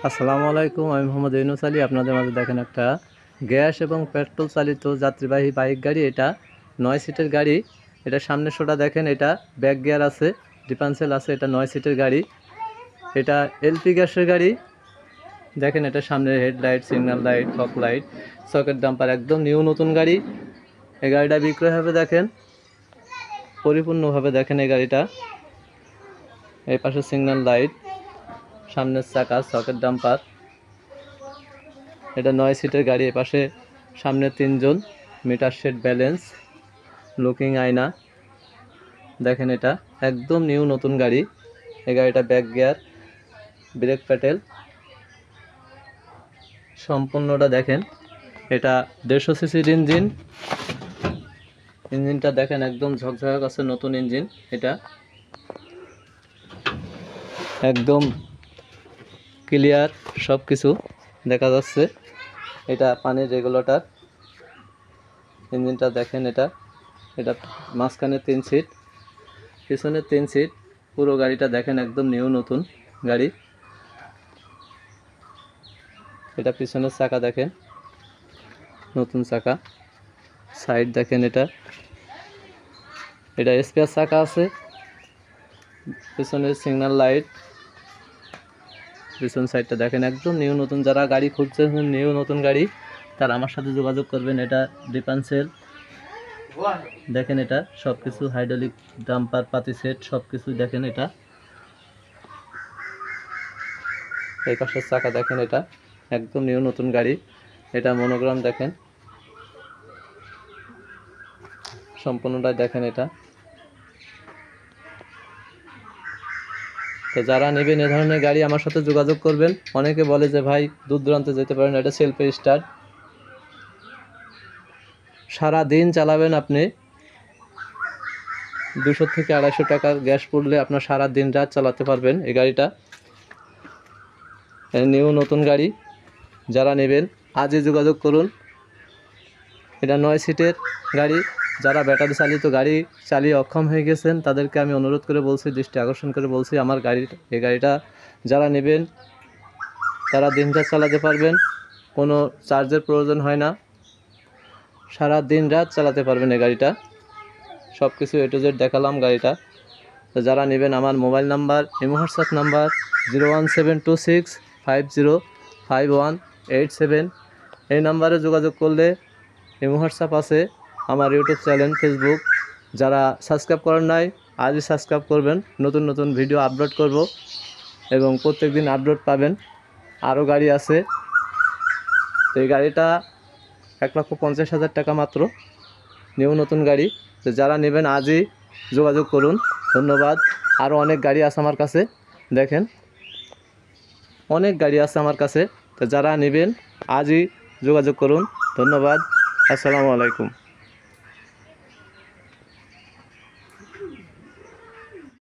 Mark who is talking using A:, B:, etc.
A: আসসালামু আলাইকুম, আমি মোহাম্মদ ইউনুস আলী। আপনাদের মাঝে দেখেন একটা গ্যাস এবং পেট্রোল চালিত যাত্রীবাহী বাইক গাড়ি। এটা 9 সিটের গাড়ি। এটা সামনের শোটা দেখেন, এটা ব্যাক গিয়ার আছে, ডিফারেন্সিয়াল আছে। এটা 9 সিটের গাড়ি। এটা এলপি গ্যাসের গাড়ি। দেখেন এটা সামনের headlight, signal light, fog light, socket dumper, একদম নিউ নতুন গাড়ি। এই গাড়িটা বিক্রয় হবে দেখেন পরিপূর্ণভাবে। দেখেন এই গাড়িটা, এই পাশে সিগন্যাল লাইট, সামনের চাকা, সকেট ডাম্পার। এটা 9 সিটের গাড়ি। এপাশে সামনে 3 জন, মিটার সেট ব্যালেন্স, লুকিং আয়না। দেখেন এটা একদম নিউ নতুন গাড়ি। এই গাড়িটা ব্যাক গিয়ার, ব্রেক প্যাডেল সম্পূর্ণটা দেখেন। এটা 150 সিসির ইঞ্জিন। ইঞ্জিনটা দেখেন একদম ঝকঝক আছে, নতুন ইঞ্জিন। এটা একদম ক্লিয়ার, সব কিছু দেখা যাচ্ছে। এটা পানির রেগুলেটর। ইঞ্জিনটা দেখেন, এটা এটা মাঝখানে 3 সিট, পিছনে 3 সিট। পুরো গাড়িটা দেখেন একদম নিউ নতুন গাড়ি। এটা পিছনের চাকা দেখেন, নতুন চাকা। সাইড দেখেন, এটা স্পেয়ার চাকা আছে। পিছনের সিগন্যাল লাইট, পিছন সাইডটা দেখেন একদম নিউ নতুন। যারা গাড়ি খুঁজছেন নিউ নতুন গাড়ি, তারা আমার সাথে যোগাযোগ করবেন। এটা ডিফারেন্সিয়াল দেখেন, এটা সব কিছু হাইড্রোলিক ডাম্পার, পাতি সেট সব কিছু দেখেন। এটা এই পাশের চাকা দেখেন, এটা একদম নিউ নতুন গাড়ি। এটা মনোগ্রাম দেখেন, সম্পূর্ণটাই দেখেন। এটা তো যারা নেবেন এ ধরনের গাড়ি আমার সাথে যোগাযোগ করবেন। অনেকে বলে যে ভাই দূর দূরান্তে যেতে পারেন। এটা সেলফ স্টার্ট, সারা দিন চালাবেন আপনি। 200 থেকে 250 টাকার গ্যাস পড়লে আপনার সারা দিন রাত চালাতে পারবেন এই গাড়িটা। নিউ নতুন গাড়ি, যারা নেবেন আজই যোগাযোগ করুন। এটা 9 সিটের গাড়ি। যারা ব্যাটারি চালিত গাড়ি চালিয়ে অক্ষম হয়ে গেছেন, তাদেরকে আমি অনুরোধ করে বলছি, দৃষ্টি আকর্ষণ করে বলছি, আমার এই গাড়িটা যারা নেবেন তারা দিন রাত চালাতে পারবেন। কোনো চার্জের প্রয়োজন হয় না, সারা দিন রাত চালাতে পারবেন এই গাড়িটা। সব কিছু A to Z দেখালাম গাড়িটা। তো যারা নেবেন, আমার mobile number, imo WhatsApp number 01726505187। এই নাম্বারে যোগাযোগ করলে ইমো হোয়াটসঅ্যাপ আছে। আমার ইউটিউব চ্যানেল, ফেসবুক, যারা সাবস্ক্রাইব করেন নাই আজই সাবস্ক্রাইব করবেন। নতুন নতুন ভিডিও আপলোড করব এবং প্রত্যেক দিন আপলোড পাবেন। আরও গাড়ি আছে। তো এই গাড়িটা 1,50,000 টাকা মাত্র, নিউ নতুন গাড়ি। তো যারা নেবেন আজই যোগাযোগ করুন। ধন্যবাদ। আরও অনেক গাড়ি আছে আমার কাছে, দেখেন অনেক গাড়ি আছে আমার কাছে। তো যারা নেবেন আজই যোগাযোগ করুন। ধন্যবাদ। আসসালামু আলাইকুম।